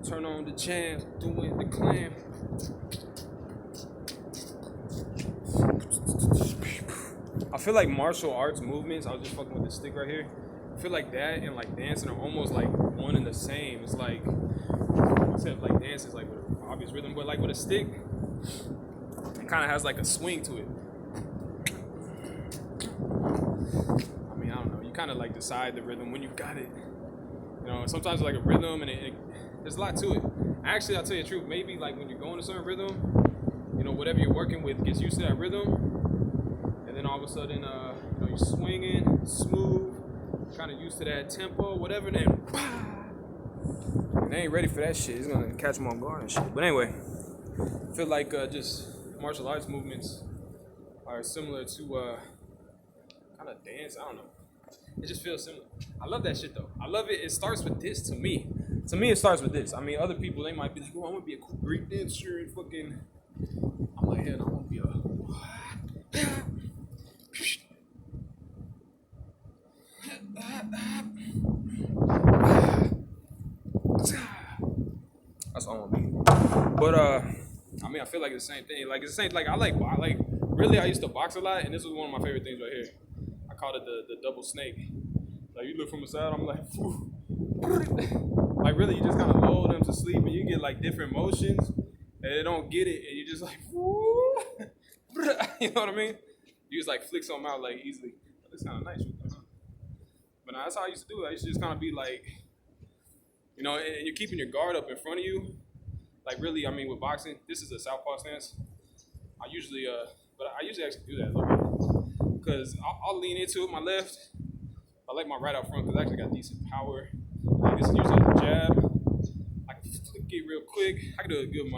Turn on the jams, doing the clam. I feel like martial arts movements, I was just fucking with the stick right here. I feel like that and like dancing are almost like one and the same. It's like, except like dance is like with an obvious rhythm, but like with a stick, it kind of has like a swing to it. I mean, I don't know. You kind of like decide the rhythm when you got it. You know, sometimes it's like a rhythm and there's a lot to it. Actually, I'll tell you the truth. Maybe like when you're going a certain rhythm, you know, whatever you're working with gets used to that rhythm, and then all of a sudden, you know, you're swinging smooth, kind of used to that tempo, whatever. And then, and they ain't ready for that shit. It's gonna catch them on guard and shit. But anyway, I feel like just martial arts movements are similar to kind of dance. I don't know. It just feels similar. I love that shit though. I love it. It starts with this to me. To me, it starts with this. I mean, other people they might be like, "Oh, I want to be a cool Greek dancer and fucking." I'm like, hell, no, I want to be a. That's all I want to be. But I mean, I feel like it's the same thing. Like it's the same. Like I like. Really, I used to box a lot, and this was one of my favorite things right here. I called it the double snake. Like you look from the side, I'm like, whew. Like really, you just kind of lull them to sleep, and you get like different motions, and they don't get it, and you just like, whoo. You know what I mean? You just like flick something out like easily. It's kind of nice, but nah, that's how I used to do it. I used to just kind of be like, you know, and you're keeping your guard up in front of you. Like really, I mean, with boxing, this is a southpaw stance. I usually, but I usually actually do that a little bit because I'll lean into it, my left. I like my right out front because I actually got decent power. I can just use a jab. I can flick it real quick. I can do it good.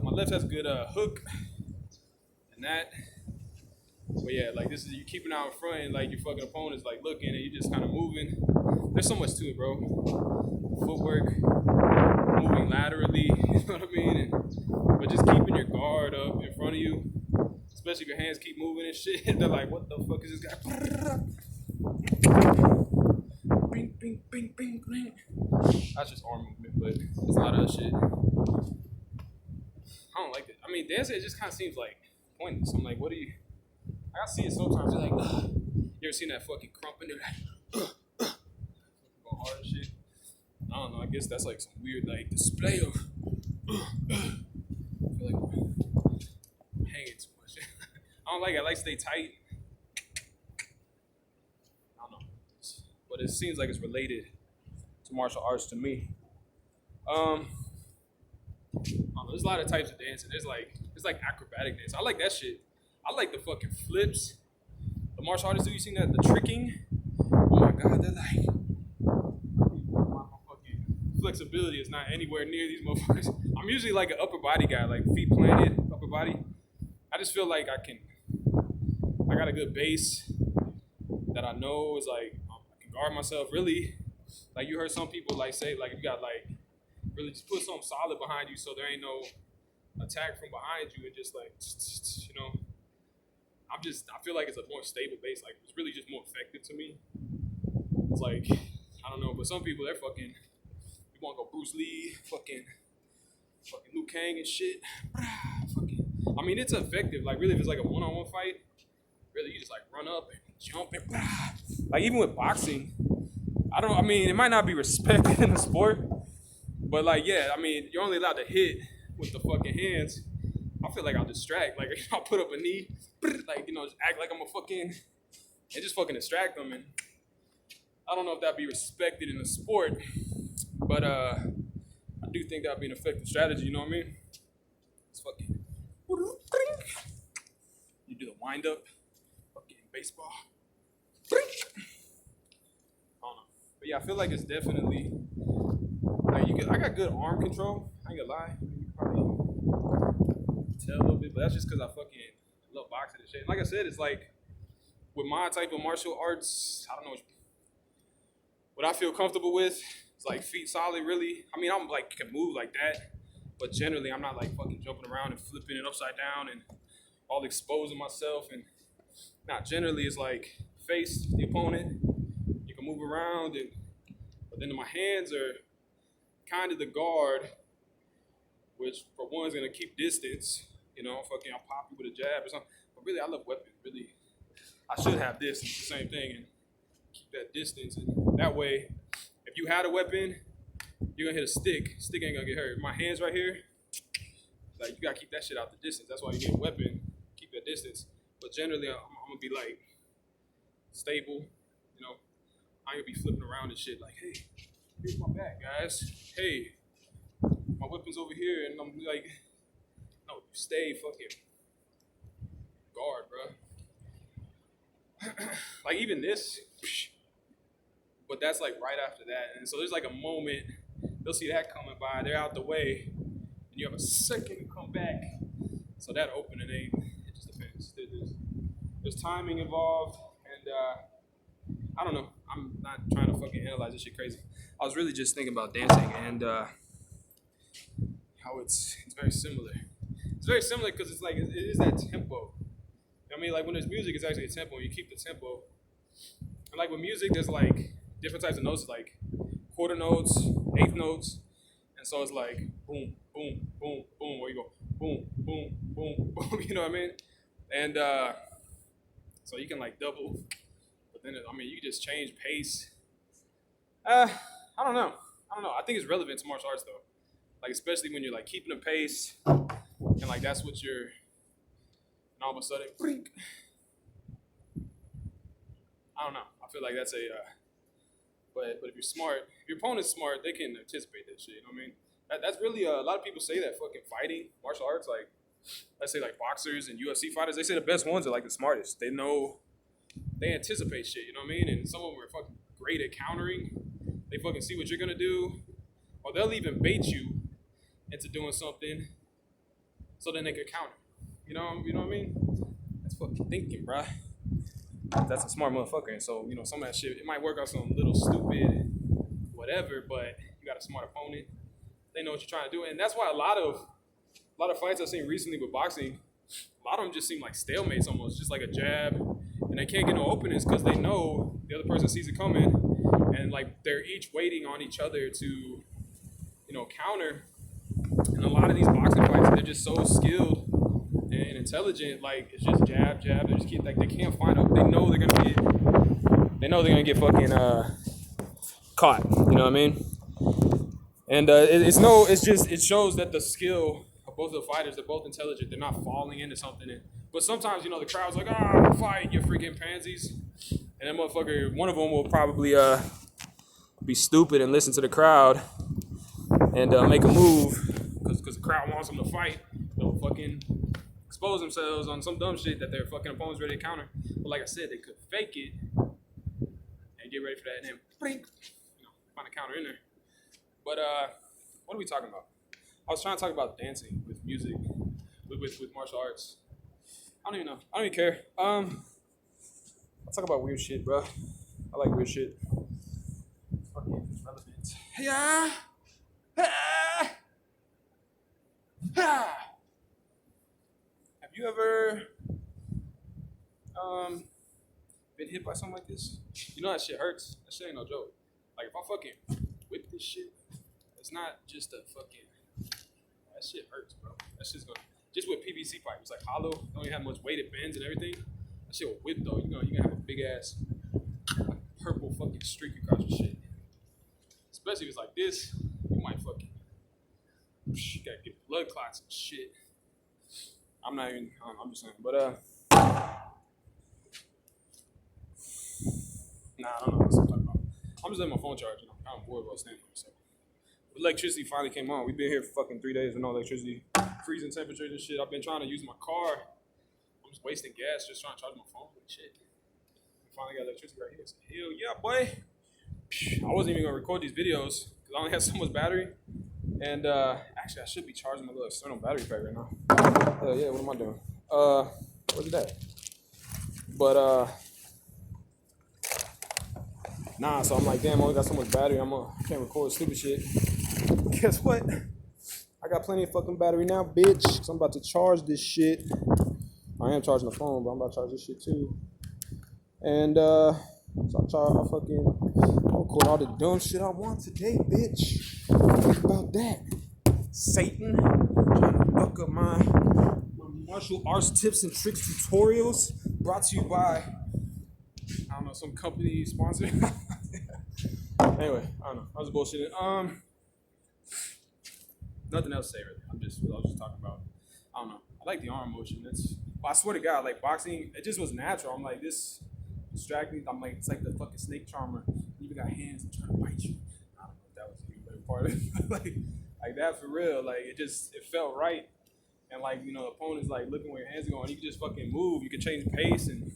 My left has a good hook and that. But yeah, like this is you keeping out in front and like your fucking opponent's like looking and you just kind of moving. There's so much to it, bro. Footwork, moving laterally, you know what I mean? But just keeping your guard up in front of you, especially if your hands keep moving and shit. They're like, what the fuck is this guy? Bing, bing, bing, bing, bing. That's just arm movement, but there's a lot of other shit. I don't like it. I mean, dancing it just kind of seems like pointless. I'm like, what do you? I see it sometimes. You're like, ugh. You ever seen that fucking crump in there? Like, go hard and shit. I don't know. I guess that's like some weird like display of. I feel like I'm hanging too much. I don't like it. I like to stay tight. I don't know, but it seems like it's related to martial arts to me. I don't know, there's a lot of types of dancing. There's like acrobatic dance. I like that shit. I like the fucking flips. The martial artists do you seen that the tricking? Oh my god, they're like my fucking flexibility is not anywhere near these motherfuckers. I'm usually like an upper body guy, like feet planted, upper body. I just feel like I got a good base that I know is like I can guard myself really. Like you heard some people like say like if you got like really just put something solid behind you so there ain't no attack from behind you and just like you know I feel like it's a more stable base. Like it's really just more effective to me. It's like I don't know, but some people they're fucking. You want to go Bruce Lee, fucking Liu Kang and shit. Fucking. I mean, it's effective. Like really, if it's like a one-on-one fight, really you just like run up and jump and like even with boxing, I don't. I mean, it might not be respected in the sport, but like yeah, I mean, you're only allowed to hit with the fucking hands. I feel like I'll distract. Like I'll put up a knee, like you know, just act like I'm a fucking, and just fucking distract them. And I don't know if that'd be respected in the sport, but I do think that'd be an effective strategy. You know what I mean? It's fucking. You do the wind up, fucking baseball. I don't know, but yeah, I feel like it's definitely like I got good arm control. I ain't gonna lie. You can probably tell a little bit, but that's just because I fucking love boxing and shit. And like I said, it's like with my type of martial arts, I don't know what I feel comfortable with. It's like feet solid, really. I mean, I'm like can move like that, but generally I'm not like fucking jumping around and flipping it upside down and all exposing myself. And not generally, it's like face the opponent. You can move around, and but then my hands are kind of the guard, which for one is gonna keep distance. Fucking I'll pop you with a jab or something. But really, I love weapon. Really, I should have this. It's the same thing, and keep that distance. And that way, if you had a weapon, you're gonna hit a stick. Stick ain't gonna get hurt. My hands right here, like you gotta keep that shit out the distance. That's why you need a weapon. Keep that distance. But generally, I'm gonna be like stable. I ain't gonna be flipping around and shit. Like, hey, here's my back, guys. Hey, my weapon's over here, and I'm like, no, stay fucking guard, bro. Like even this, but that's like right after that, and so there's like a moment. They'll see that coming by. They're out the way, and you have a second to come back. So that opening ain't. It just depends. There's timing involved, and I don't know. I'm not trying to fucking analyze this shit crazy. I was really just thinking about dancing and how it's very similar. It's very similar because it's like it is that tempo. I mean, like when there's music, it's actually a tempo. And you keep the tempo, and like with music, there's like different types of notes, like quarter notes, eighth notes, and so it's like boom, boom, boom, boom, or you go boom, boom, boom, boom. You know what I mean? And so you can like double. Then you just change pace. I don't know. I think it's relevant to martial arts though. Like especially when you're like keeping a pace, and like that's what you're. And all of a sudden, brink. I don't know. I feel like that's a. But if you're smart, if your opponent's smart, they can anticipate that shit. You know what I mean? That's really a lot of people say that fucking fighting martial arts, like let's say like boxers and UFC fighters, they say the best ones are like the smartest. They know. They anticipate shit, you know what I mean? And some of them are fucking great at countering. They fucking see what you're gonna do. Or they'll even bait you into doing something so then they can counter. You know what I mean? That's fucking thinking, bruh. That's a smart motherfucker. And so, some of that shit, it might work out some little stupid whatever, but you got a smart opponent. They know what you're trying to do. And that's why a lot of fights I've seen recently with boxing, a lot of them just seem like stalemates almost, just like a jab. And they can't get no openings because they know the other person sees it coming, and like they're each waiting on each other to, counter. And a lot of these boxing fights, they're just so skilled and intelligent. Like it's just jab, jab. They just keep like they can't find out. They know they're gonna get fucking caught. You know what I mean? And it shows that the skill of both of the fighters, they're both intelligent. They're not falling into something. But sometimes, the crowd's like, fight, you freaking pansies. And that motherfucker, one of them will probably be stupid and listen to the crowd and make a move because the crowd wants them to fight. They'll fucking expose themselves on some dumb shit that their fucking opponent's ready to counter. But like I said, they could fake it and get ready for that and then blink, find a counter in there. But what are we talking about? I was trying to talk about dancing with music, with martial arts. I don't even know. I don't even care. I'll talk about weird shit, bro. I like weird shit. Fucking relevant. Yeah. Have you ever been hit by something like this? That shit hurts. That shit ain't no joke. Like if I fucking whip this shit, it's not just a fucking. That shit hurts, bro. That shit's gonna. Just with PVC pipe, it's like hollow. It don't even have much weight. It bends and everything. That shit will whip though. You're gonna have a big ass like, purple fucking streak across your shit. Especially if it's like this, you might fucking. You gotta get blood clots and shit. I'm just saying. But nah, I don't know what I'm talking about. I'm just letting my phone charge. I'm bored while standing here. So electricity finally came on. We've been here for fucking 3 days with no electricity. Freezing temperatures and shit. I've been trying to use my car. I'm just wasting gas just trying to charge my phone and shit. We finally got electricity right here. So, hell yeah, boy. I wasn't even gonna record these videos because I only had so much battery. And actually, I should be charging my little external battery pack right now. Hell yeah, what am I doing? Where's it at? But nah, so I'm like, damn, I only got so much battery. I can't record stupid shit. But guess what? I got plenty of fucking battery now, bitch. Cause I'm about to charge this shit. I am charging the phone, but I'm about to charge this shit too. And so I fucking record all the dumb shit I want today, bitch. Think about that. Satan trying to fuck up my martial arts tips and tricks tutorials brought to you by, I don't know, some company sponsor. Anyway, I don't know. I was bullshitting. Nothing else to say really. I was just talking about, I don't know. I like the arm motion. But I swear to God, like boxing, it just was natural. I'm like, this distracting. I'm like, it's like the fucking snake charmer. You even got hands and trying to bite you. I don't know if that was even part of it. like that for real. Like it felt right. And like, you know, the opponent's like looking where your hands are going. You can just fucking move. You can change pace. And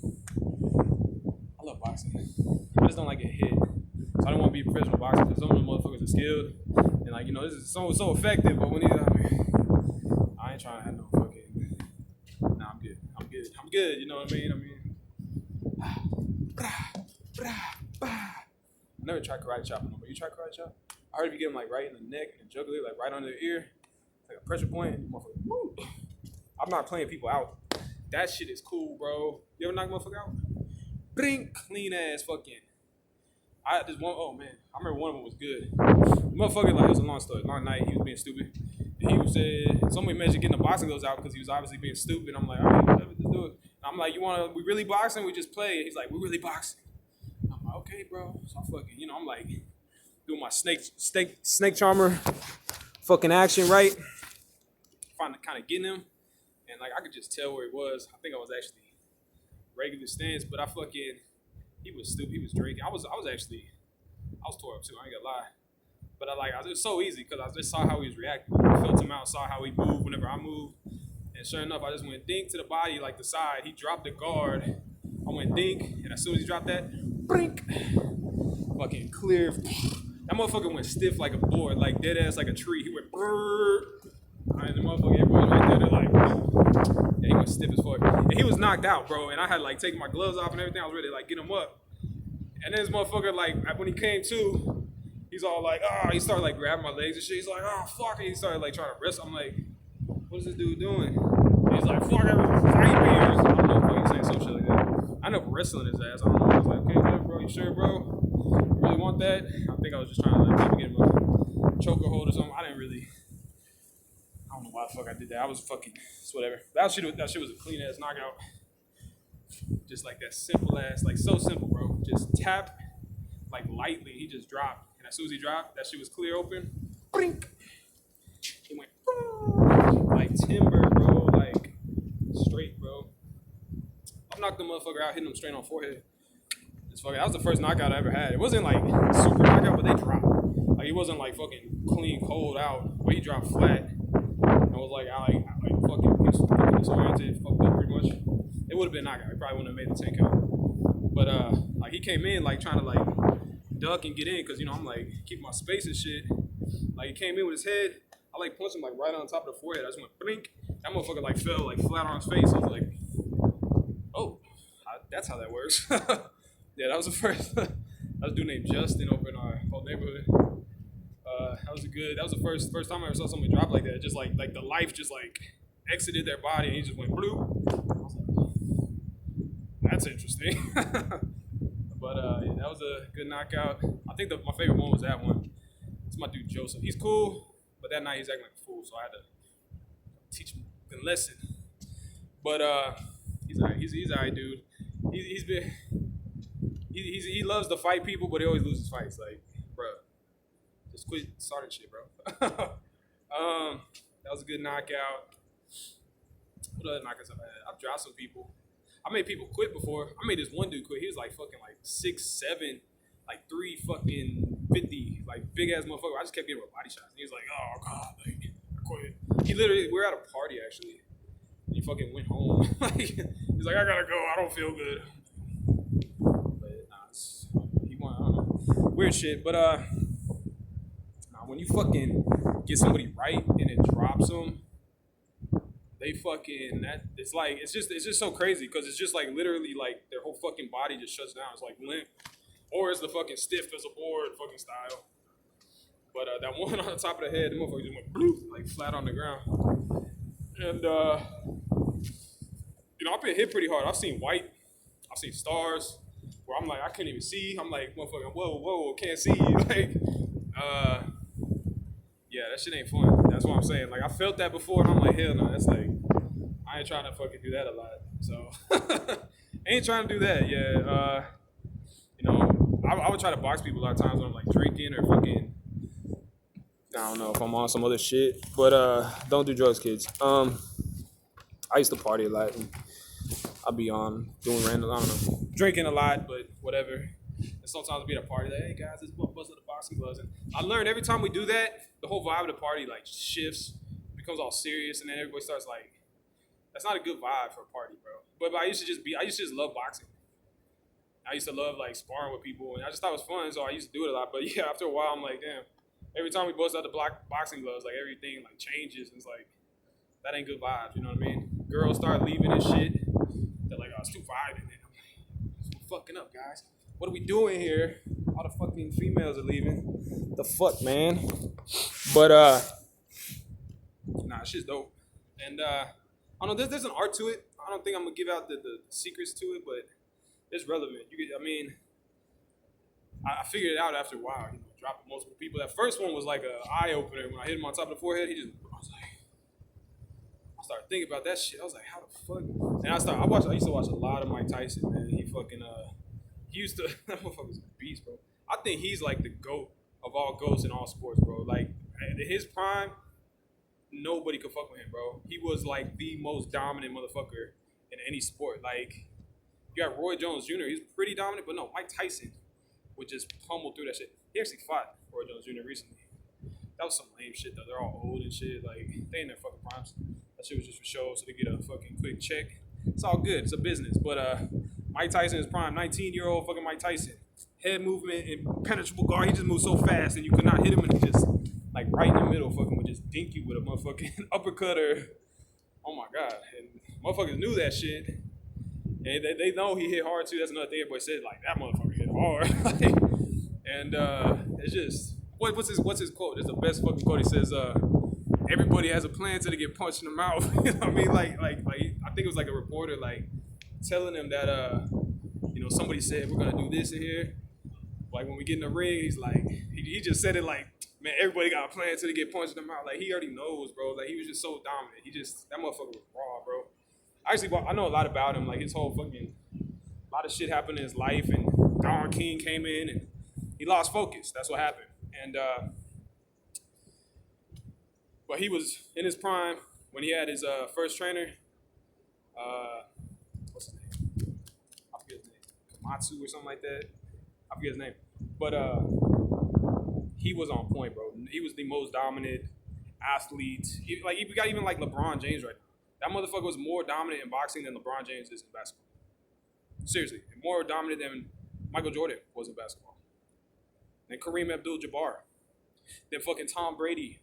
I love boxing. I just don't like get hit. So I don't want to be a professional boxer because some of the motherfuckers are skilled. And like, you know, this is so effective. But when I ain't trying to have no fucking. Nah, I'm good. You know what I mean? I never tried karate chopping, but you try karate chop? I heard if you get them like right in the neck and jugular, like right under the ear, like a pressure point. Woo. I'm not playing people out. That shit is cool, bro. You ever knock a motherfucker out? Bring clean ass fucking. I remember one of them was good. Motherfucker, like, it was a long story, long night. He was being stupid. And he said somebody mentioned getting the boxing gloves out because he was obviously being stupid. I'm like, all right, whatever, just do it. And I'm like, we really boxing? We just play. He's like, we really boxing. I'm like, okay, bro. So I'm fucking, you know, I'm like doing my snake charmer fucking action, right? Kind of getting him. And like I could just tell where he was. I think I was actually regular stance, but he was stupid. He was drinking. I was tore up too. I ain't gonna lie. But it was so easy because I just saw how he was reacting. I felt him out, saw how he moved whenever I moved. And sure enough, I just went dink to the body, like the side. He dropped the guard. I went dink, and as soon as he dropped that, brink, fucking clear. That motherfucker went stiff like a board, like dead ass like a tree. He went brrr. And the motherfucker, everybody's right there. They're like, yeah, he went stiff as fuck. And he was knocked out, bro. And I had like taken my gloves off and everything. I was ready to like get him up. And then this motherfucker, like, when he came to, he's all like, he started like grabbing my legs and shit. He's like, fuck it. He started like trying to wrestle. I'm like, what is this dude doing? And he's like, fuck it, fight me. I don't know if he's saying some shit like that. I ended up wrestling his ass. I don't know. I was like, okay, whatever, bro. You sure, bro? You really want that? I think I was just trying to like maybe get him a choker hold or something. I don't know why the fuck I did that. I was fucking, it's whatever. That shit was a clean ass knockout. Just like that simple ass, like so simple, bro. Just tap, like lightly. He just dropped. And as soon as he dropped, that shit was clear open. Brink. He went like timber, bro. Like straight, bro. I knocked the motherfucker out, hitting him straight on forehead. That was the first knockout I ever had. It wasn't like super knockout, but they dropped. Like he wasn't like fucking clean cold out, but he dropped flat. I was like, I fucking disoriented, fucked up pretty much. It would have been knockout. He probably wouldn't have made the 10 count. But like he came in like trying to like duck and get in because you know I'm like keep my space and shit. Like he came in with his head. I like punched him like right on top of the forehead. I just went blink. That motherfucker like fell like flat on his face. I was like, oh, that's how that works. Yeah, that was the first. That was a dude named Justin over in our whole neighborhood. That was the first time I ever saw somebody drop like that. Just like the life just like exited their body and he just went blue. I was like, that's interesting. But yeah, that was a good knockout. I think my favorite one was that one. It's my dude Joseph. He's cool, but that night he's acting like a fool, so I had to teach him a lesson. But he's alright, dude. He loves to fight people, but he always loses fights. Like, bruh. Just quit starting shit, bro. That was a good knockout. What other knockouts have I had? I've dropped some people. I made people quit before. I made this one dude quit. He was like fucking like 6'7", like 350, like big ass motherfucker. I just kept getting body shots. And he was like, oh god, like I quit. We were at a party actually. And he fucking went home. He's like, I gotta go. I don't feel good. But he won. I don't know. Weird shit, but when you fucking get somebody right and it drops them, they fucking it's just so crazy because it's just like literally like their whole fucking body just shuts down. It's like limp, or it's the fucking stiff as a board fucking style. But that one on the top of the head, the motherfucker just went bloop, like flat on the ground. And you know I've been hit pretty hard. I've seen white, I've seen stars. where I'm like, I couldn't even see. I'm like, motherfucker, whoa, can't see. Like, uh, yeah, that shit ain't fun. That's what I'm saying. Like, I felt that before, and I'm like, hell no, that's like, I ain't trying to fucking do that a lot. So, ain't trying to do that. Yeah, I would try to box people a lot of times when I'm like drinking or fucking. I don't know if I'm on some other shit, but don't do drugs, kids. I used to party a lot. And I'll be on doing random, I don't know, drinking a lot, but whatever. And sometimes I'll be at a party like, hey guys, this is what bust of the boxing gloves. And I learned every time we do that, the whole vibe of the party like shifts, becomes all serious, and then everybody starts like, that's not a good vibe for a party, bro. But I used to just love boxing. I used to love like sparring with people, and I just thought it was fun, so I used to do it a lot. But yeah, after a while, I'm like, damn. Every time we bust out the boxing gloves, like everything like changes, and it's like that ain't good vibes. You know what I mean? Girls start leaving and shit. They're like, oh, it's too violent. And I'm like, we're fucking up, guys. What are we doing here? All the fucking females are leaving. The fuck, man. But nah, shit's dope. And I don't know. There's an art to it. I don't think I'm gonna give out the secrets to it, but it's relevant. I mean, I figured it out after a while. Dropping multiple people. That first one was like an eye opener. When I hit him on top of the forehead, I was like, I started thinking about that shit. I was like, how the fuck? And I used to watch a lot of Mike Tyson, man. He used to, that motherfucker's a beast, bro. I think he's like the GOAT of all GOATs in all sports, bro. Like, in his prime, nobody could fuck with him, bro. He was like the most dominant motherfucker in any sport. Like, you got Roy Jones Jr., he's pretty dominant, but no, Mike Tyson would just pummel through that shit. He actually fought Roy Jones Jr. recently. That was some lame shit, though. They're all old and shit. Like, they in their fucking primes. That shit was just for show, so they get a fucking quick check. It's all good. It's a business. But Mike Tyson is prime. 19-year-old fucking Mike Tyson. Head movement and penetrable guard. He just moves so fast, and you could not hit him, and he just, like, right in the middle, fucking would just dink you with a motherfucking uppercut or, oh my God. And motherfuckers knew that shit. And they know he hit hard, too. That's another thing everybody said. Like, that motherfucker hit hard. And it's just, what's his quote? It's the best fucking quote. He says, everybody has a plan till they get punched in the mouth. You know what I mean? Like I think it was like a reporter like telling him that somebody said we're gonna do this in here. Like when we get in the ring, he's like he just said it like, man, everybody got a plan till they get punched in the mouth. Like he already knows, bro. Like he was just so dominant. That motherfucker was raw, bro. Actually, I know a lot about him. Like his whole fucking, a lot of shit happened in his life, and Don King came in and he lost focus. That's what happened. And but he was in his prime when he had his first trainer. What's his name? I forget his name. Kamatsu or something like that. I forget his name. But he was on point, bro. He was the most dominant athlete. We got even like LeBron James right now. That motherfucker was more dominant in boxing than LeBron James is in basketball. Seriously, more dominant than Michael Jordan was in basketball. Then Kareem Abdul-Jabbar. Then fucking Tom Brady.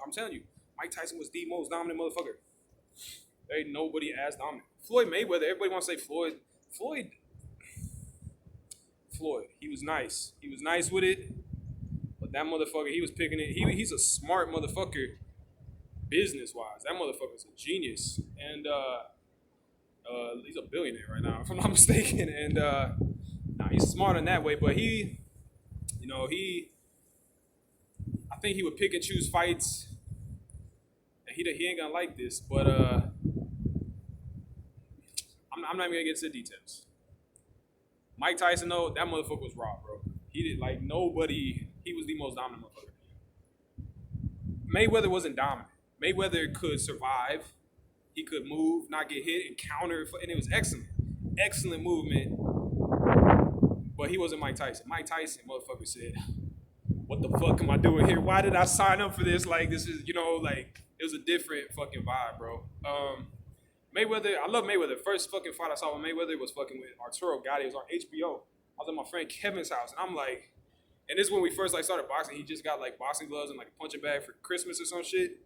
I'm telling you, Mike Tyson was the most dominant motherfucker. There ain't nobody as dominant. Floyd Mayweather, everybody wants to say Floyd. Floyd, he was nice. He was nice with it. But that motherfucker, he was picking it. He's a smart motherfucker business-wise. That motherfucker's a genius. And he's a billionaire right now, if I'm not mistaken. And he's smart in that way. But I think he would pick and choose fights. And he ain't gonna like this, but I'm not even gonna get into the details. Mike Tyson, though, that motherfucker was raw, bro. He did like nobody. He was the most dominant motherfucker. Mayweather wasn't dominant. Mayweather could survive. He could move, not get hit, and counter, and it was excellent. Excellent movement. But he wasn't Mike Tyson. Mike Tyson, motherfucker, said, what the fuck am I doing here? Why did I sign up for this? Like, this is, like, it was a different fucking vibe, bro. Mayweather, I love Mayweather. First fucking fight I saw with Mayweather was fucking with Arturo Gatti. It was on HBO. I was at my friend Kevin's house, and I'm like, and this is when we first, like, started boxing. He just got, like, boxing gloves and, like, a punching bag for Christmas or some shit.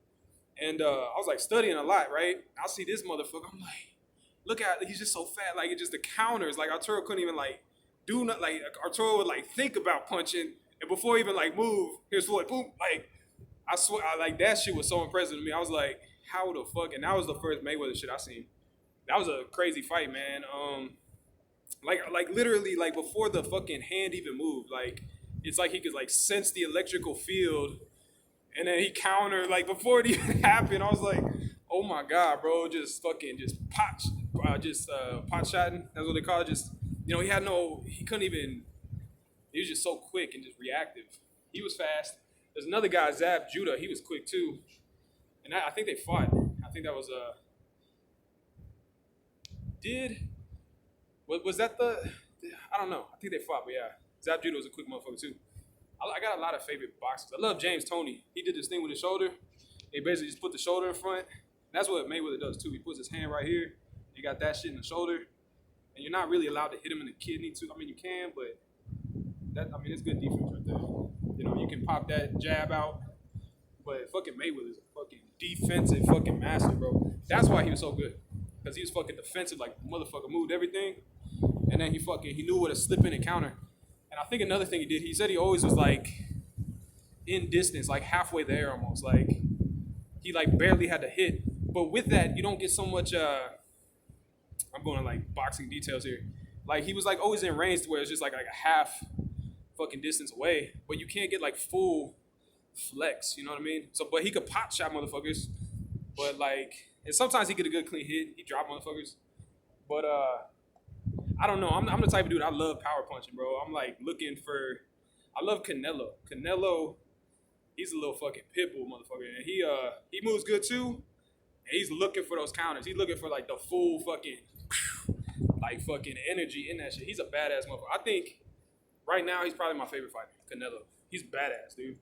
And I was, like, studying a lot, right? I see this motherfucker. I'm like, look at, he's just so fat. Like, it's just the counters. Like, Arturo couldn't even, like, do nothing. Like, Arturo would, like, think about punching. And before he even, like, move, here's Floyd, boom. Like, I swear, that shit was so impressive to me. I was like, how the fuck? And that was the first Mayweather shit I seen. That was a crazy fight, man. Like literally like before the fucking hand even moved, like it's like he could like sense the electrical field, and then he countered like before it even happened. I was like, oh my god, bro, just fucking just pot shotting. That's what they call it. Just he had he couldn't even. He was just so quick and just reactive. He was fast. There's another guy, Zab Judah. He was quick too, and I think they fought. I think that was did was that the I don't know. I think they fought, but yeah, Zab Judah was a quick motherfucker too. I got a lot of favorite boxers. I love James Toney. He did this thing with his shoulder. He basically just put the shoulder in front. That's what Mayweather does too. He puts his hand right here. You got that shit in the shoulder, and you're not really allowed to hit him in the kidney too. I mean, you can, but it's good defense right there. You can pop that jab out, but fucking Mayweather's a fucking defensive fucking master, bro. That's why he was so good, because he was fucking defensive, like motherfucker moved everything, and then he knew what to slip in and counter. And I think another thing he did, he said he always was like in distance, like halfway there almost, like he like barely had to hit. But with that, you don't get so much. I'm going to like boxing details here. Like he was like always in range to where it's just like a half fucking distance away, but you can't get like full flex. You know what I mean? So, but he could pot shot motherfuckers, but like, and sometimes he get a good clean hit. He drop motherfuckers, but I don't know. I'm the type of dude I love power punching, bro. I'm like looking for. I love Canelo. Canelo, he's a little fucking pit bull motherfucker, and he moves good too. And he's looking for those counters. He's looking for like the full fucking like fucking energy in that shit. He's a badass motherfucker. I think right now he's probably my favorite fighter, Canelo. He's badass, dude.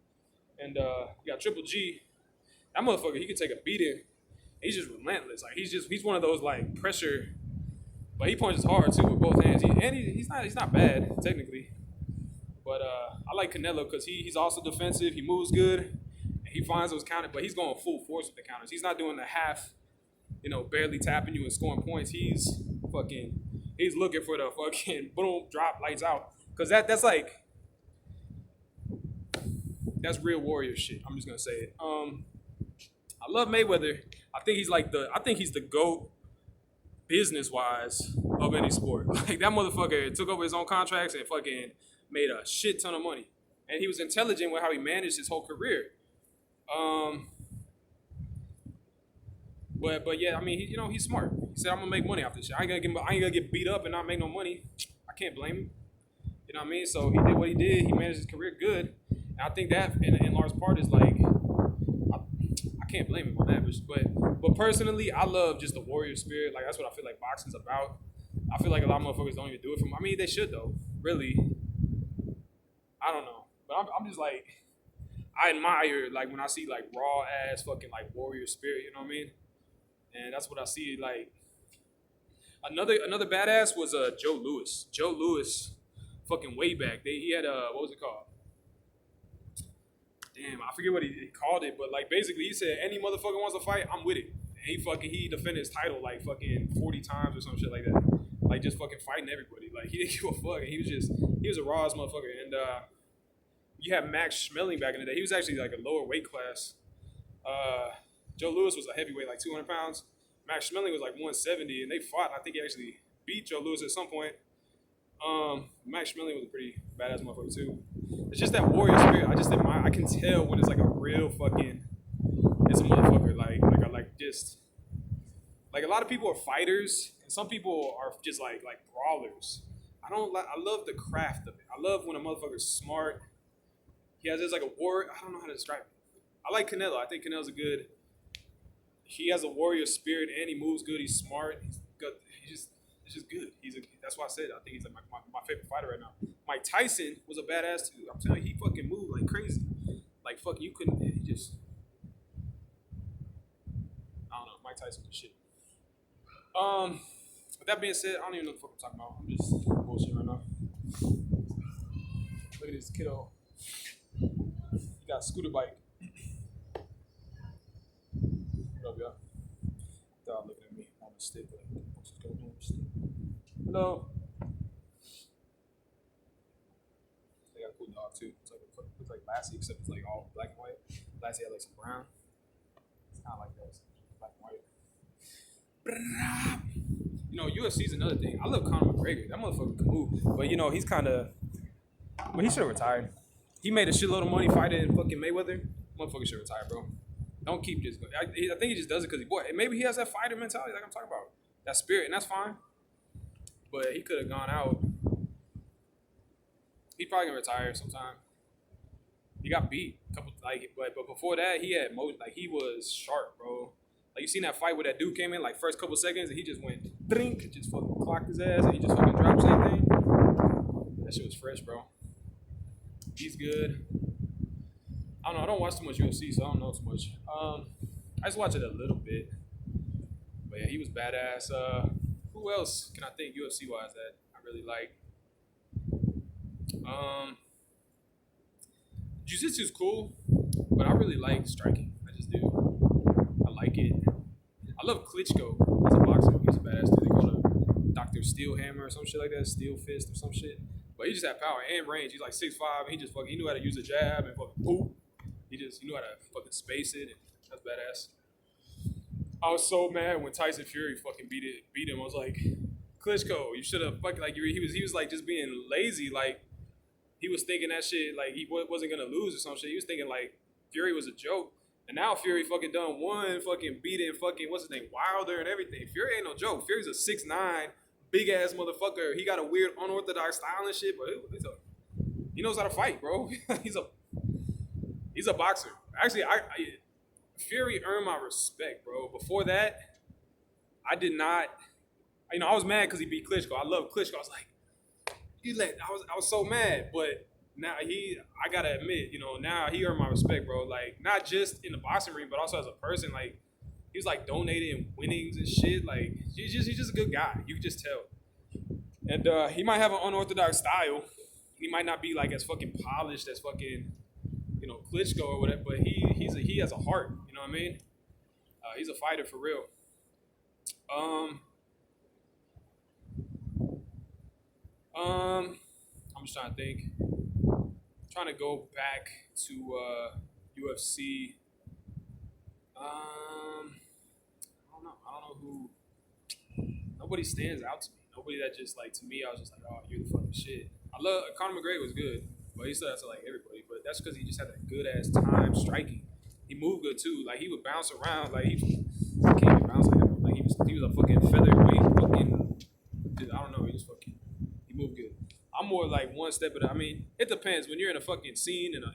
And you got Triple G. That motherfucker, he can take a beating. He's just relentless. Like he's one of those like pressure, but he punches hard too with both hands. He's not bad technically. But I like Canelo because he's also defensive. He moves good, and he finds those counters. But he's going full force with the counters. He's not doing the half, barely tapping you and scoring points. He's looking for the fucking boom, drop, lights out. Because that's real warrior shit. I'm just gonna say it. I love Mayweather. I think he's the GOAT business wise of any sport. Like that motherfucker took over his own contracts and fucking made a shit ton of money. And he was intelligent with how he managed his whole career. But yeah, I mean, he's smart. He said, "I'm gonna make money off this shit. I ain't gonna get beat up and not make no money." I can't blame him. You know what I mean? So he did what he did. He managed his career good. And I think that, in large part, is like I can't blame him on that. But personally, I love just the warrior spirit. Like that's what I feel like boxing's about. I feel like a lot of motherfuckers don't even do it I mean, they should though. Really, I don't know. But I'm just like I admire like when I see like raw ass fucking like warrior spirit. You know what I mean? And that's what I see. Like another badass was Joe Louis. Joe Louis, fucking way back. He had what was it called? Damn, I forget what he called it, but like basically he said any motherfucker wants to fight, I'm with it. And he defended his title like fucking 40 times or some shit like that. Like just fucking fighting everybody. Like he didn't give a fuck. And he was a raw ass motherfucker. And you had Max Schmeling back in the day. He was actually like a lower weight class. Joe Louis was a heavyweight, like 200 pounds. Max Schmeling was like 170, and they fought. I think he actually beat Joe Louis at some point. Max Schmeling was a pretty badass motherfucker too. It's just that warrior spirit. I just admire. I can tell when it's like a real fucking. It's a motherfucker. Like a lot of people are fighters, and some people are just like brawlers. I love the craft of it. I love when a motherfucker's smart. He has this like a war. I don't know how to describe it. I like Canelo. I think Canelo's he has a warrior spirit and he moves good. He's smart. He's good. It's just good. That's why I said I think he's like my favorite fighter right now. Mike Tyson was a badass too. I'm telling you, he fucking moved like crazy. Like fucking you couldn't. He just I don't know. Mike Tyson was shit. With that being said, I don't even know what the fuck I'm talking about. I'm just bullshit right now. Look at this kiddo. He got a scooter bike. What up, y'all? Dog looking at me on the stick. Like, what's going on with the stick? Hello. They got a cool dog too. It's like Lassie, except it's like all black and white. Lassie had like some brown. It's kind of like that. It's black and white. You know, UFC's another thing. I love Conor McGregor. That motherfucker can move. But, you know, he's kind of. Well, he should have retired. He made a shitload of money fighting fucking Mayweather. Motherfucker should retire, bro. Don't keep just going. I think he just does it because maybe he has that fighter mentality like I'm talking about. That spirit, and that's fine. But he could have gone out. He's probably gonna retire sometime. He got beat a couple but before that he had he was sharp, bro. Like you seen that fight where that dude came in like first couple seconds and he just went drink, just fucking clocked his ass and he just fucking dropped everything. That shit was fresh, bro. He's good. I don't know. I don't watch too much UFC, so I don't know too much. I just watch it a little bit. But yeah, he was badass. Who else can I think UFC wise that I really like? Jiu-Jitsu's cool, but I really like striking. I just do. I like it. I love Klitschko as a boxer. He's a badass dude. They call him Dr. Steel Hammer or some shit like that, Steel Fist or some shit. But he just had power and range. He's like 6'5", and he knew how to use a jab and fucking poop. He knew how to fucking space it, and that's badass. I was so mad when Tyson Fury fucking beat him. I was like, Klitschko, you should have fucking he was like just being lazy. Like he was thinking that shit like he wasn't gonna lose or some shit. He was thinking like Fury was a joke. And now Fury fucking done one fucking beating fucking what's his name Wilder and everything. Fury ain't no joke. Fury's a 6'9", big ass motherfucker. He got a weird unorthodox style and shit, but he knows how to fight, bro. He's a boxer. Actually, Fury earned my respect, bro. Before that, I did not. You know, I was mad because he beat Klitschko. I love Klitschko. I was like, I was so mad, but now I gotta admit, you know, now he earned my respect, bro. Like, not just in the boxing ring, but also as a person. Like, he was like donating winnings and shit. Like, he's just a good guy. You can just tell. And he might have an unorthodox style. He might not be like as fucking polished as fucking, you know, Klitschko or whatever. But he has a heart. You know what I mean? He's a fighter for real. I'm just trying to think. Trying to go back to UFC. I don't know. I don't know who. Nobody stands out to me. Nobody that just like to me. I was just like, oh, you're the fucking shit. I love Conor McGregor was good, but he still has to like everybody. But that's because he just had that good ass time striking. He moved good too. Like he would bounce around. Like he can't even bounce like that. Like he was a fucking featherweight fucking. Dude, I don't know. He moved good. I'm more like one step at. I mean, it depends. When you're in a fucking scene in a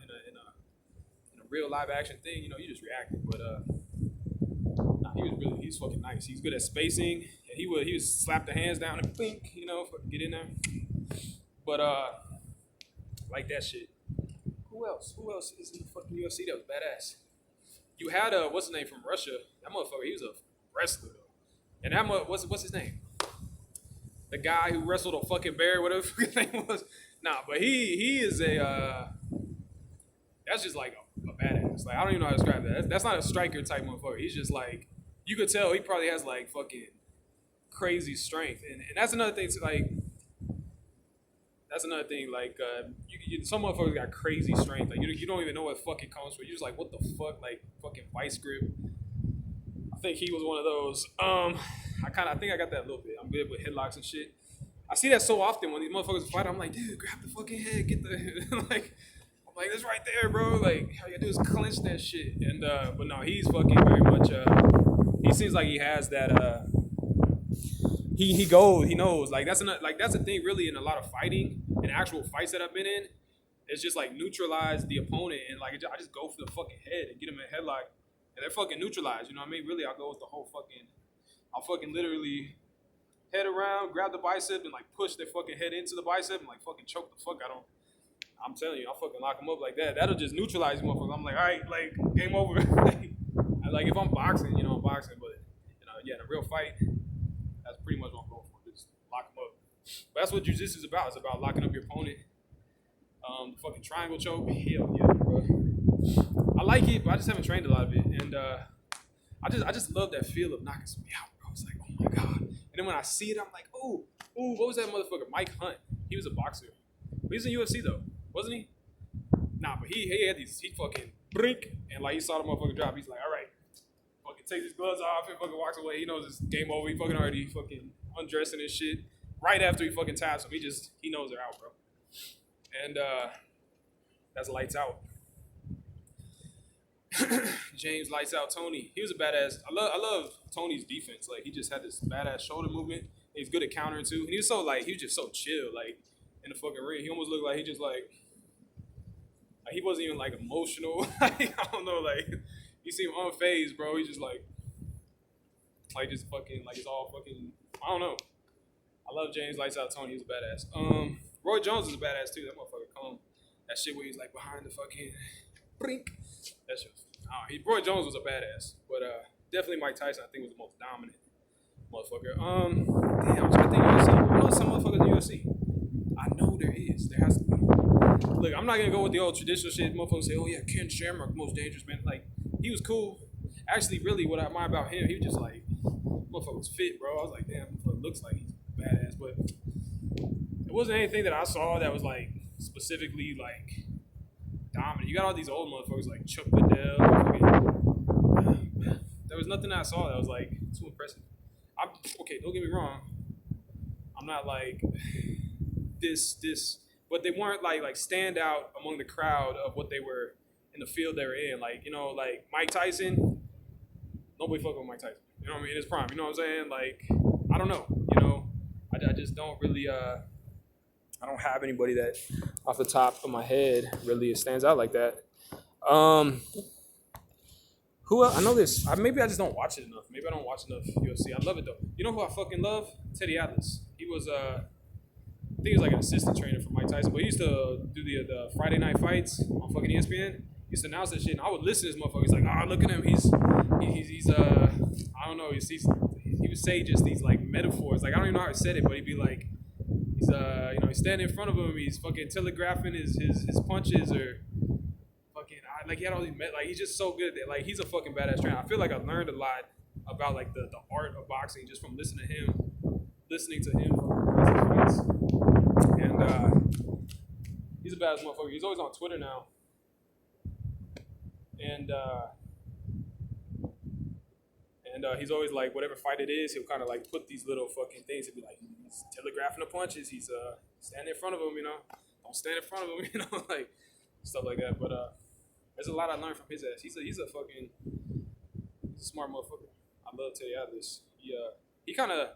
real live action thing, you know, you just reacting. But nah, he's fucking nice. He's good at spacing. He would slap the hands down and blink, you know, get in there. But like that shit. Who else is in the fucking UFC that was badass? You had what's his name from Russia? That motherfucker, he was a wrestler though. And that what's his name? The guy who wrestled a fucking bear, whatever his name was. Nah, but he is a that's just like a badass. Like I don't even know how to describe that. That's not a striker type motherfucker. He's just like you could tell he probably has like fucking crazy strength, and that's another thing. Like some motherfuckers got crazy strength. Like you don't even know what fucking comes from. You're just like what the fuck, like fucking vice grip. I think he was one of those. I think I got that a little bit. I'm good with headlocks and shit. I see that so often when these motherfuckers fight. I'm like, dude, grab the fucking head, get the like. I'm like, that's right there, bro. Like, all you gotta do is clench that shit. And but no, he's fucking very much. He seems like he has that. He knows. Like that's the thing really in a lot of fighting and actual fights that I've been in. It's just like neutralize the opponent and like I just go for the fucking head and get him in a headlock and they're fucking neutralized. You know what I mean? Really, I'll go with the whole fucking. I'll fucking literally head around, grab the bicep, and like push their fucking head into the bicep and like fucking choke the fuck out of them. I'm telling you, I'll fucking lock them up like that. That'll just neutralize motherfuckers. I'm like, all right, like game over. Like if I'm boxing, you know, I'm boxing, but you know, yeah, in a real fight, that's pretty much what I'm going for. Just lock them up. But that's what jiu-jitsu is about. It's about locking up your opponent. The fucking triangle choke, hell yeah, bro. I like it, but I just haven't trained a lot of it, and I just love that feel of knocking somebody out, bro. It's like, oh my god. And then when I see it, I'm like, ooh, what was that motherfucker? Mike Hunt. He was a boxer. But he's in UFC though, wasn't he? Nah, but he had these, he fucking brink, and like he saw the motherfucker drop. He's like, all right, fucking takes his gloves off and fucking walks away. He knows it's game over. He fucking already fucking undressing and shit. Right after he fucking taps him, he knows they're out, bro. And that's lights out. James lights out Tony. He was a badass. I love Tony's defense. Like he just had this badass shoulder movement. He's good at countering too. And he was just so chill, like in the fucking ring. He almost looked like he just like he wasn't even like emotional. Like, I don't know, like he seemed unfazed, bro. He just like just fucking like it's all fucking I don't know. I love James lights out Tony. He's a badass. Roy Jones is a badass too. That motherfucker calm. That shit where he's like behind the fucking brink. That shit. Roy Jones was a badass, but definitely Mike Tyson I think was the most dominant motherfucker. Damn, I'm trying to think UFC. I know some motherfuckers in UFC. I know there is. There has to be. Look, I'm not gonna go with the old traditional shit. Motherfuckers say, "Oh yeah, Ken Shamrock, most dangerous man." Like he was cool. Actually, really, what I admire about him, he was just like, motherfucker was fit, bro. I was like, damn, motherfucker looks like he's badass, but it wasn't anything that I saw that was like specifically like dominant. You got all these old motherfuckers like Chuck Liddell. There was nothing I saw that was like too impressive. Okay, don't get me wrong. I'm not like this, but they weren't like stand out among the crowd of what they were in the field they were in. Like, you know, like Mike Tyson, nobody fuck with Mike Tyson. You know what I mean? In his prime. You know what I'm saying? Like, I don't know. You know, I just don't really, I don't have anybody that off the top of my head really stands out like that. Who else? I know this. Maybe I just don't watch it enough. Maybe I don't watch enough UFC. I love it though. You know who I fucking love? Teddy Atlas. He was I think he was like an assistant trainer for Mike Tyson, but he used to do the Friday night fights on fucking ESPN. He used to announce that shit, and I would listen to this motherfucker. He's like, look at him. He's I don't know. He would say just these like metaphors. Like I don't even know how he said it, but he'd be like, he's he's standing in front of him. He's fucking telegraphing his punches or. Like he had all these like he's just so good at like he's a fucking badass trainer. I feel like I learned a lot about like the art of boxing just from listening to him fights. And he's a badass motherfucker. He's always on Twitter now. And he's always like whatever fight it is, he'll kind of like put these little fucking things. He'll be like he's telegraphing the punches. He's standing in front of him, you know. Don't stand in front of him, you know, like stuff like that. But there's a lot I learned from his ass. He's a smart motherfucker. I love Teddy Atlas. He kind of,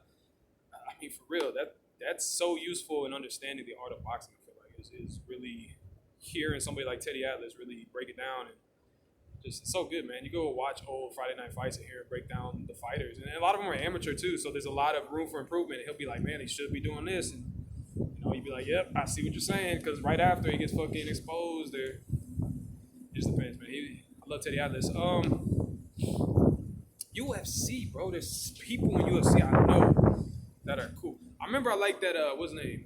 I mean, for real, that's so useful in understanding the art of boxing. I feel like is really hearing somebody like Teddy Atlas really break it down and just it's so good, man. You go watch old Friday night fights and hear him break down the fighters, and a lot of them are amateur too. So there's a lot of room for improvement. He'll be like, man, he should be doing this, and you know, he'd be like, yep, I see what you're saying, because right after he gets fucking exposed or. Just depends, man. I love Teddy Atlas. UFC, bro. There's people in UFC I know that are cool. I remember I liked that. What's his name?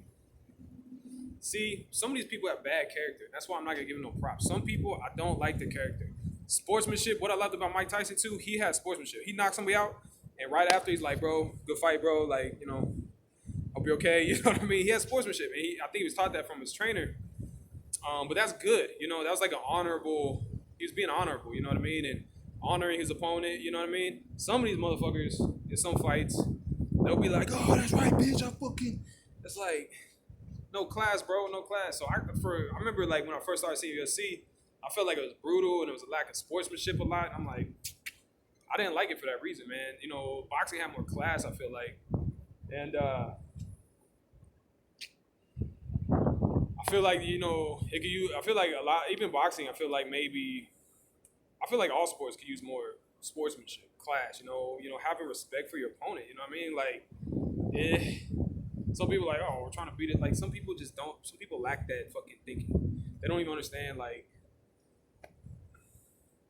See, some of these people have bad character. That's why I'm not gonna give him no props. Some people I don't like the character. Sportsmanship. What I loved about Mike Tyson too, he had sportsmanship. He knocked somebody out, and right after he's like, bro, good fight, bro. Like, you know, hope you're okay. You know what I mean? He had sportsmanship, and I think he was taught that from his trainer. But that's good, you know. That was like an honorable. He was being honorable, you know what I mean, and honoring his opponent, you know what I mean. Some of these motherfuckers in some fights, they'll be like, "Oh, that's right, bitch. I fucking." It's like, no class, bro, no class. So I remember like when I first started seeing UFC, I felt like it was brutal and it was a lack of sportsmanship a lot. I'm like, I didn't like it for that reason, man. You know, boxing had more class. I feel like, and. I feel like, you know, I feel like a lot, even boxing, I feel like all sports could use more sportsmanship, class, you know, having respect for your opponent, you know what I mean? Like, some people are like, oh, we're trying to beat it. Like, some people just don't, some people lack that fucking thinking. They don't even understand, like,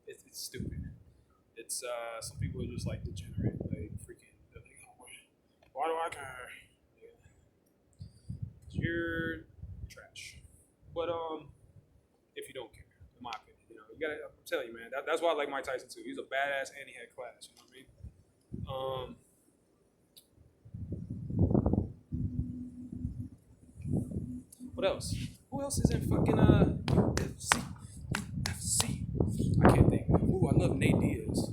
it's stupid. It's, some people are just, like, degenerate, like, freaking, they're like, oh, why do I care? Yeah. You're trash. But if you don't care, in my opinion, you know, you gotta. I'm telling you, man. That's why I like Mike Tyson too. He's a badass and he had class. You know what I mean? What else? Who else is in fucking UFC? I can't think. Ooh, I love Nate Diaz.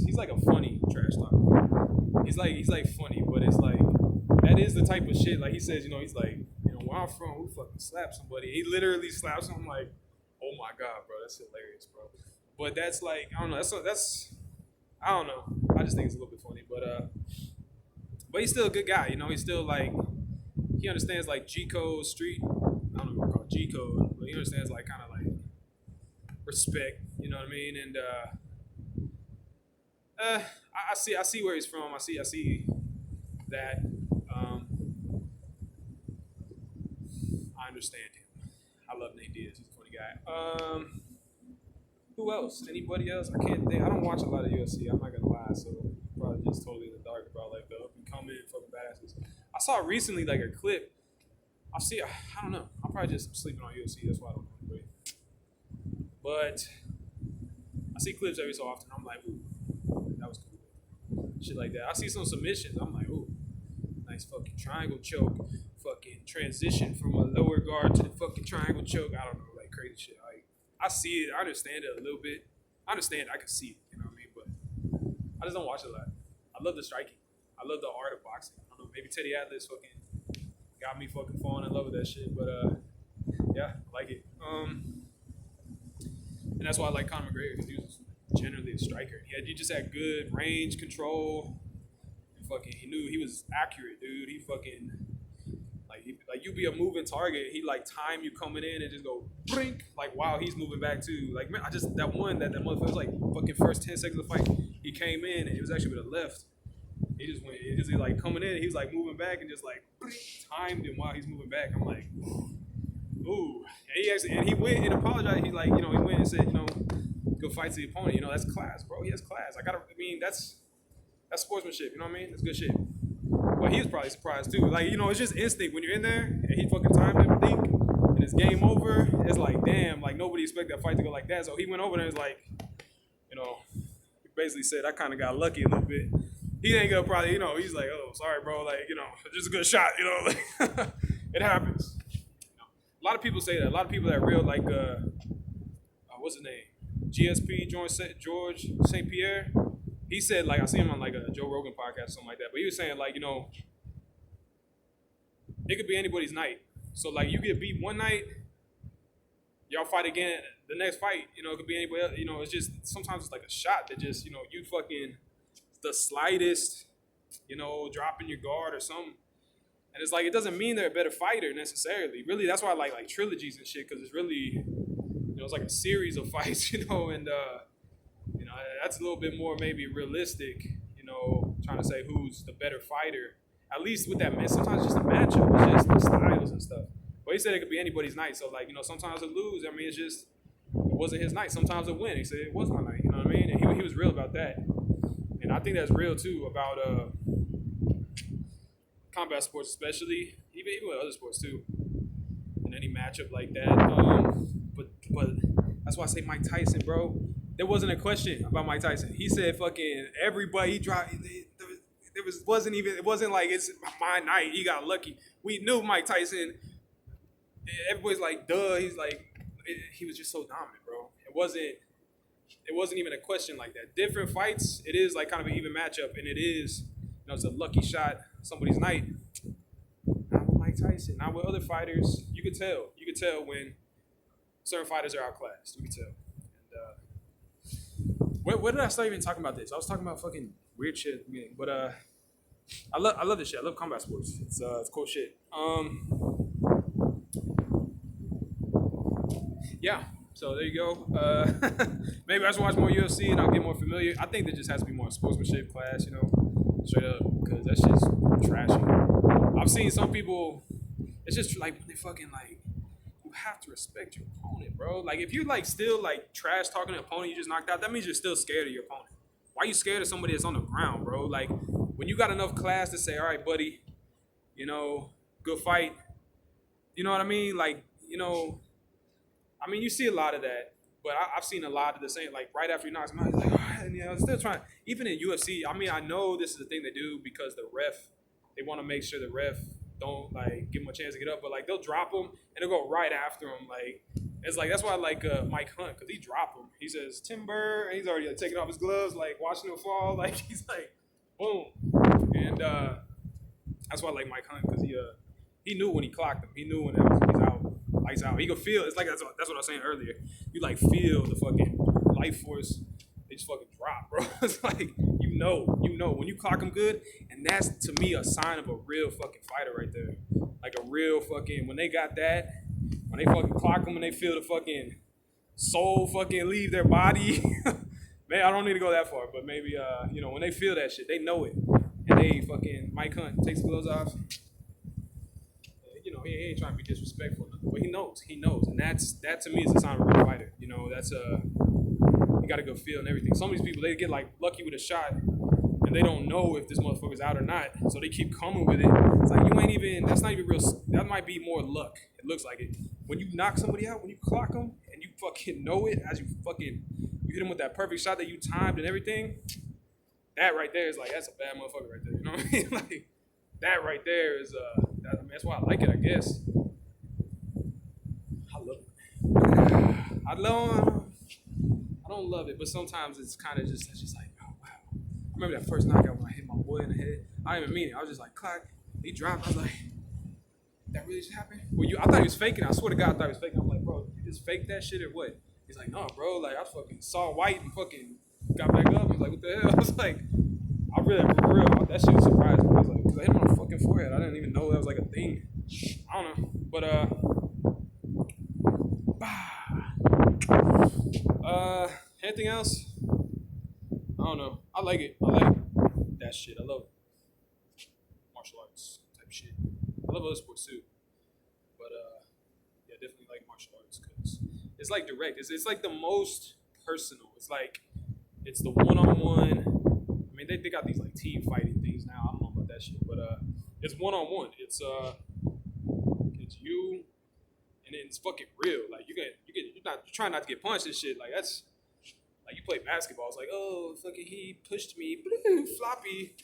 He's like a funny trash talker. he's like funny, but it's like that is the type of shit. Like he says, he's like, where I'm from, we fucking slap somebody. He literally slaps him. Like, oh my god, bro, that's hilarious, bro. But that's like, I don't know. That's I don't know. I just think it's a little bit funny, but he's still a good guy. He's still like he understands like G code street. I don't know what we call it, G code, but he understands like kind of like respect. You know what I mean? And I see where he's from. I see that. Um, I understand him. I love Nate Diaz. He's a funny guy. Who else? Anybody else? I can't think. I don't watch a lot of UFC. I'm not gonna lie, so probably just totally in the dark about like the up and coming fucking badasses. I saw recently like a clip. I don't know. I'm probably just sleeping on UFC. That's why I don't know anybody. But I see clips every so often. I'm like, ooh, that was cool. Shit like that. I see some submissions. I'm like, ooh, nice fucking triangle choke. Fucking transition from a lower guard to the fucking triangle choke. I don't know, like crazy shit. Like I see it. I understand it a little bit. I understand. I can see it. You know what I mean? But I just don't watch it a lot. I love the striking. I love the art of boxing. I don't know. Maybe Teddy Atlas fucking got me fucking falling in love with that shit. But yeah, I like it. And that's why I like Conor McGregor because he was generally a striker. He just had good range control. And fucking, he knew he was accurate, dude. He fucking like you be a moving target. He like time you coming in and just go brink. Like wow, he's moving back too. Like man, that motherfucker was like fucking first 10 seconds of the fight. He came in and it was actually with a left. He just went. He like coming in. He was like moving back and just like timed him while he's moving back. I'm like, ooh. And he went and apologized. He's like, he went and said, go fight to the opponent. That's class, bro. He has class. That's sportsmanship. You know what I mean? That's good shit. But he was probably surprised too. Like, it's just instinct when you're in there and he fucking timed him, think, and it's game over. It's like, damn, like nobody expected that fight to go like that. So he went over there and was like, he basically said, I kind of got lucky a little bit. He ain't gonna probably, he's like, oh, sorry, bro. Like, just a good shot, like, it happens. A lot of people say that. A lot of people that real like, what's his name? GSP, George St. Pierre. He said, like, I see him on like a Joe Rogan podcast or something like that. But he was saying, like, it could be anybody's night. So, like, you get beat one night, y'all fight again the next fight. It could be anybody else. It's just sometimes it's like a shot that just, you fucking the slightest, dropping your guard or something. And it's like, it doesn't mean they're a better fighter necessarily. Really, that's why I like trilogies and shit, because it's really, it's like a series of fights, and, that's a little bit more maybe realistic, trying to say who's the better fighter. At least with that, man, sometimes it's just a matchup. It's just the styles and stuff. But he said it could be anybody's night. So, like, sometimes it lose. I mean, it wasn't his night. Sometimes it win. He said it was my night. You know what I mean? And he was real about that. And I think that's real, too, about combat sports especially, even with other sports, too. In any matchup like that. But that's why I say Mike Tyson, bro. There wasn't a question about Mike Tyson. He said fucking everybody he dropped. It wasn't like it's my night. He got lucky. We knew Mike Tyson. Everybody's like, duh. He's like, he was just so dominant, bro. It wasn't even a question like that. Different fights, it is like kind of an even matchup, and it is, it's a lucky shot somebody's night. Not with Mike Tyson. Not with other fighters. You could tell. You could tell when certain fighters are outclassed. You could tell. Where did I start even talking about this? I was talking about fucking weird shit at the beginning, but I love this shit. I love combat sports. It's cool shit. Yeah. So there you go. Maybe I should watch more UFC and I'll get more familiar. I think there just has to be more sportsmanship class, straight up, because that shit's trashy. I've seen some people. It's just like they fucking like. Have to respect your opponent, bro. Like if you like still like trash talking to an opponent you just knocked out, that means you're still scared of your opponent. Why are you scared of somebody that's on the ground, bro? Like when you got enough class to say, all right, buddy, good fight. You know what I mean? Like, you see a lot of that, but I've seen a lot of the same, like right after he knocks him out, he's like, all right, and still trying. Even in UFC, I know this is the thing they do because they want to make sure the ref don't like give him a chance to get up, but like they'll drop him and they'll go right after him. Like it's like that's why I like Mike Hunt, because he dropped him. He says timber, and he's already like taking off his gloves, like watching him fall. Like he's like, Boom. And that's why I like Mike Hunt because he knew when he clocked him. He knew when he's out, lights out. He could feel. It's like that's what I was saying earlier. You like feel the fucking life force. They just fucking drop, bro. It's like you know when you clock them good, and that's to me a sign of a real fucking fighter right there. Like a real fucking when they got that, when they fucking clock them and they feel the fucking soul fucking leave their body. Man, I don't need to go that far, but maybe when they feel that shit, they know it, and they fucking Mike Hunt takes the gloves off. He ain't trying to be disrespectful, but he knows, and that to me is a sign of a real fighter. That's he got a good feel and everything. Some of these people they get like lucky with a shot, and they don't know if this motherfucker's out or not, so they keep coming with it. It's like you ain't even. That's not even real. That might be more luck. It looks like it. When you knock somebody out, when you clock them, and you fucking know it as you hit him with that perfect shot that you timed and everything. That right there is like that's a bad motherfucker right there. You know what I mean? Like that right there is that's why I like it. I guess. I love it. I don't love it, but sometimes it's kind of it's just like, oh wow. I remember that first knockout when I hit my boy in the head. I didn't even mean it. I was just like, clack. He dropped. I was like, that really just happened? Well, I thought he was faking. I swear to God, I thought he was faking. I'm like, bro, you just fake that shit or what? He's like, no, bro. Like I fucking saw white and fucking got back up. I was like, what the hell? I was like, I really, for real, that shit surprised me. I was like, because I hit him on the fucking forehead. I didn't even know that was like a thing. I don't know, but anything else? I don't know. I like it. I like that shit. I love martial arts type shit. I love other sports too, but yeah, definitely like martial arts because it's like direct. It's like the most personal. It's like it's the one-on-one. I mean, they got these like team fighting things now. I don't know about that shit, but it's one-on-one. It's you, and then it's fucking real. Like you're trying not to get punched and shit. Like that's like you play basketball. It's like oh fucking he pushed me, floppy,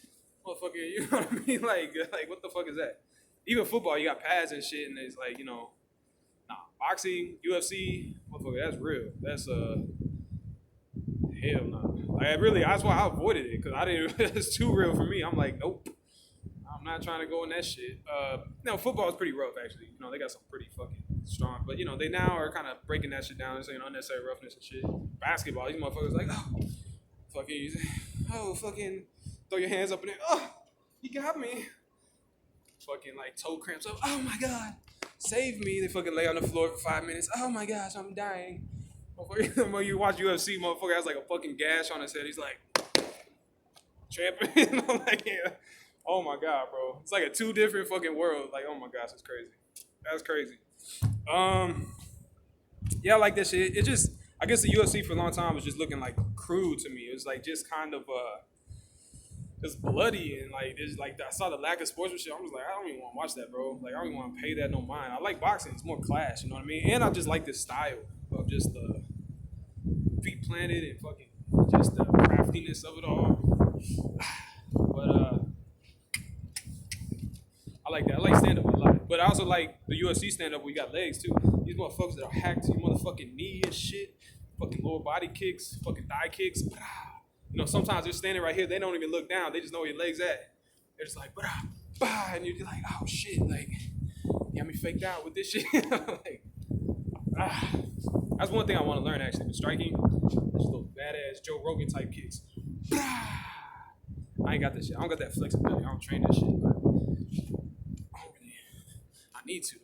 motherfucker. You know what I mean? Like what the fuck is that? Even football, you got pads and shit, and it's like nah. Boxing, UFC, motherfucker, that's real. That's hell no. Like that's why I avoided it because I didn't. It's too real for me. I'm like nope. I'm not trying to go in that shit. Football is pretty rough actually. They got some pretty fucking strong, but they now are kind of breaking that shit down and saying unnecessary roughness and shit. Basketball, these motherfuckers like, fucking throw your hands up in there. Oh, he got me. Fucking like toe cramps up. Oh my god, save me. They fucking lay on the floor for 5 minutes. Oh my gosh, I'm dying. When you watch UFC, motherfucker has like a fucking gash on his head. He's like tramping. I'm like, yeah. Oh my god, bro. It's like a two different fucking world. Like, oh my gosh, it's crazy. That's crazy. Yeah, I like that shit. It just I guess the UFC for a long time was just looking like crude to me. It was like just kind of it's bloody and like there's like I saw the lack of sportsmanship. I was like, I don't even want to watch that, bro. Like I don't even want to pay that no mind. I like boxing. It's more class, you know what I mean? And I just like this style of just the feet planted and fucking just the craftiness of it all. But I like that. I like stand up a lot. But I also like the UFC stand up where you got legs too. These motherfuckers that are hacked to your motherfucking knee and shit. Fucking lower body kicks, fucking thigh kicks. Sometimes they're standing right here, they don't even look down, they just know where your legs at. They're just like, and you're like, oh shit, like, you got me faked out with this shit. Like, that's one thing I want to learn actually, with striking. Just little badass Joe Rogan type kicks. I ain't got that shit. I don't got that flexibility. I don't train that shit. But I need to.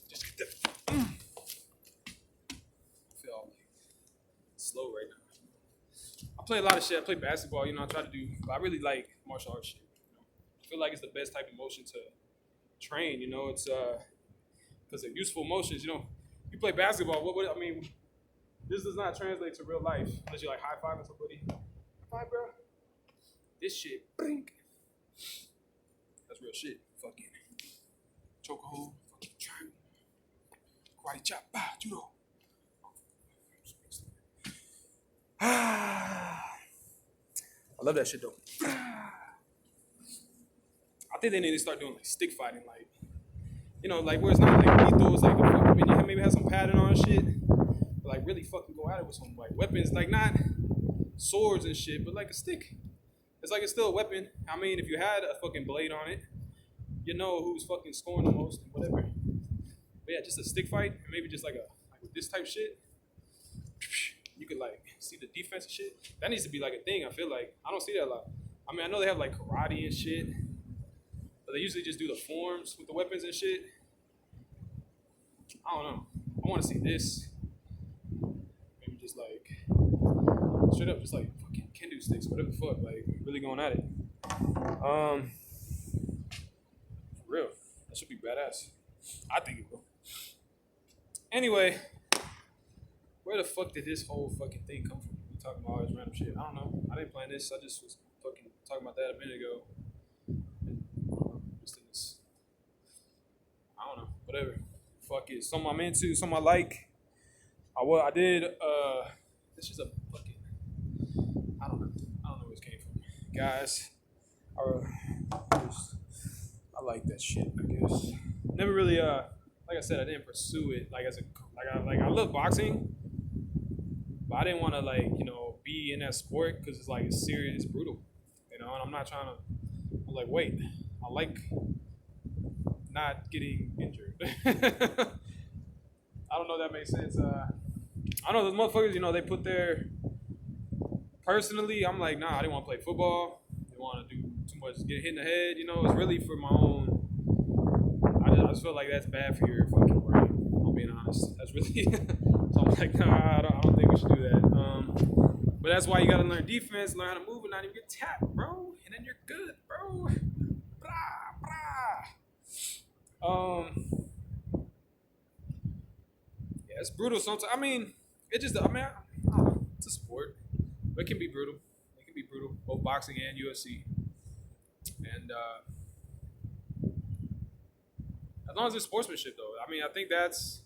Just get that. I feel all like slow right now. I play a lot of shit. I play basketball. I try to do. But I really like martial arts shit. I feel like it's the best type of motion to train. It's because they're useful motions. You play basketball. What I mean, this does not translate to real life unless you like high fiving somebody. High five, bro. This shit, brink. That's real shit. Fucking chokehold, fucking triangle, karate chop, judo. I love that shit though. I think they need to start doing like stick fighting, like like where it's not like lethal. It's like you maybe have some padding on and shit, but like really fucking go at it with some like weapons, like not swords and shit, but like a stick. It's like it's still a weapon. I mean, if you had a fucking blade on it, you know who's fucking scoring the most and whatever. But yeah, just a stick fight, and maybe just like with this type shit. You could like see the defense and shit. That needs to be like a thing. I feel like I don't see that a lot. I mean, I know they have like karate and shit, but they usually just do the forms with the weapons and shit. I don't know. I want to see this. Maybe just like straight up, just like fucking kendo sticks, whatever the fuck. Like really going at it. For real, that should be badass. I think it will. Anyway, where the fuck did this whole fucking thing come from? We talking about all this random shit. I don't know. I didn't plan this. I just was fucking talking about that a minute ago. Just in this, I don't know. Whatever. Fuck it. Something I'm into. Something I like. I did. This is a fucking. I don't know. I don't know where this came from, guys. I like that shit. I guess. Never really. Like I said, I didn't pursue it. Like as a I love boxing. But I didn't want to be in that sport because it's like it's serious, it's brutal, and I'm not trying to. I'm like, wait, I like not getting injured. I don't know if that makes sense. I know those motherfuckers, they put their. Personally, I'm like, nah, I didn't want to play football. I didn't want to do too much, get hit in the head. It's really for my own. I just feel like that's bad for your fucking brain. I'm being honest. That's really. So I'm like, nah, I don't think we should do that. But that's why you gotta learn defense, learn how to move, and not even get tapped, bro. And then you're good, bro. Blah, blah. Yeah, it's brutal sometimes. I mean, I don't know. It's a sport, but it can be brutal. It can be brutal, both boxing and UFC. And as long as it's sportsmanship, though. I mean, I think that's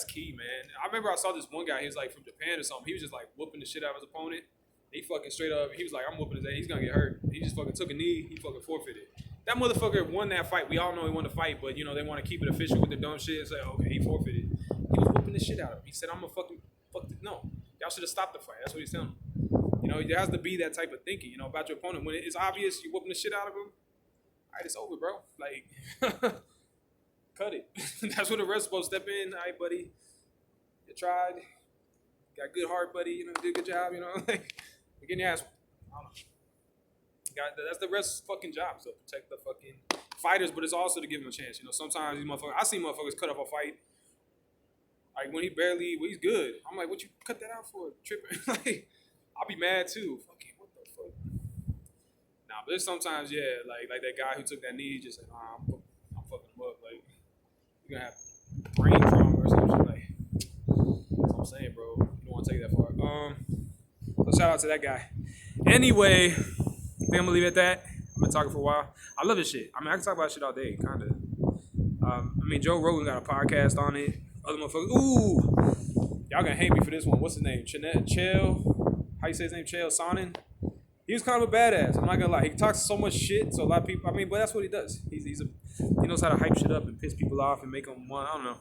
key, man. I remember I saw this one guy. He was like from Japan or something. He was just like whooping the shit out of his opponent. He fucking straight up. He was like, "I'm whooping his ass. He's gonna get hurt." He just fucking took a knee. He fucking forfeited. That motherfucker won that fight. We all know he won the fight, but they want to keep it official with the dumb shit and say, "Okay, he forfeited." He was whooping the shit out of him. He said, "I'm gonna fuck the no. Y'all should have stopped the fight." That's what he's telling him. There has to be that type of thinking, about your opponent. When it's obvious you're whooping the shit out of him, all right, it's over, bro. Like, cut it. That's what the rest supposed to step in. All right, buddy. You tried. Got good heart, buddy. Did a good job. Like, you're getting your ass. I don't know. That's the rest's fucking job. So protect the fucking fighters, but it's also to give them a chance. Sometimes these motherfuckers. I see motherfuckers cut off a fight. Like when he's good. I'm like, what you cut that out for? Tripping. Like, I'll be mad too. Fucking what the fuck? Nah, but there's sometimes, yeah, like that guy who took that knee, just like, I'm fucking him up. Like, you're gonna have brain trauma or something. Like, that's what I'm saying, bro. You don't want to take that far. So shout out to that guy. Anyway, I think I'm gonna leave it at that. I've been talking for a while. I love this shit. I mean, I can talk about shit all day, kind of. Joe Rogan got a podcast on it. Other motherfuckers. Ooh, y'all gonna hate me for this one. What's his name? Chell. How you say his name? Chell Sonnen. He was kind of a badass. I'm not gonna lie. He talks so much shit, so a lot of people. But that's what he does. He knows how to hype shit up and piss people off and make them want. I don't know.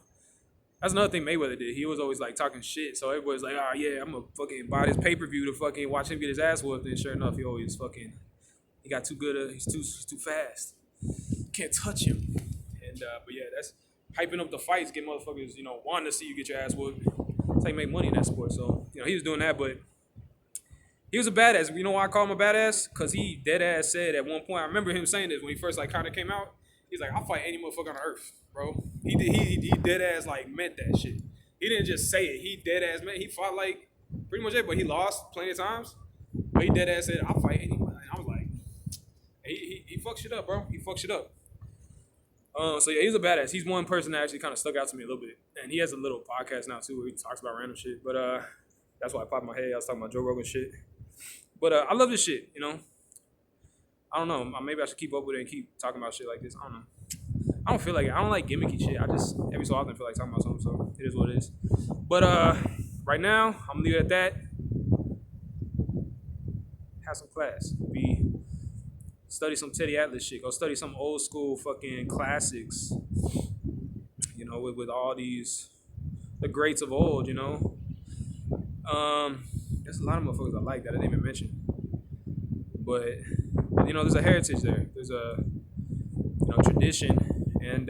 That's another thing Mayweather did. He was always like talking shit, so everybody's like, "Oh yeah, I'm gonna fucking buy this pay-per-view to fucking watch him get his ass whooped." And sure enough, he got too good. He's too fast. Can't touch him. And but yeah, that's hyping up the fights, get motherfuckers, wanting to see you get your ass whooped. It's how you make money in that sport. So he was doing that, but. He was a badass. You know why I call him a badass? Because he dead ass said at one point, I remember him saying this when he first kind of came out. He's like, I'll fight any motherfucker on earth, bro. He dead ass meant that shit. He didn't just say it. He dead ass meant. He fought pretty much everybody. He lost plenty of times, but he dead ass said, I'll fight anyone. And I was like, he fucked shit up, bro. He fucked shit up. So yeah, he's a badass. He's one person that actually kind of stuck out to me a little bit, and he has a little podcast now too where he talks about random shit. But that's why I popped my head. I was talking about Joe Rogan shit. But I love this shit, I don't know. Maybe I should keep up with it and keep talking about shit like this. I don't know. I don't feel like it. I don't like gimmicky shit. I just, every so often, feel like talking about something, so it is what it is. But right now, I'm going to leave it at that. Have some class. Study some Teddy Atlas shit. Go study some old school fucking classics, with all the greats of old, There's a lot of motherfuckers I like that I didn't even mention. But you know, there's a heritage there. There's a tradition, and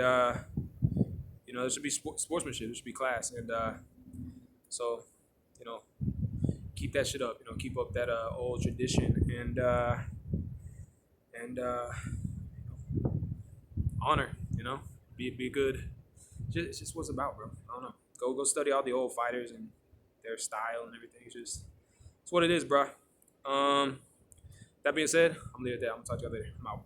you know, there should be sportsmanship. There should be class, and so you know, keep that shit up. You know, keep up that old tradition, and honor. You know, be good. It's just what's about, bro. I don't know. Go study all the old fighters and their style and everything. It's what it is, bro. That being said, I'm gonna leave it there. I'm gonna talk to you later. I'm out.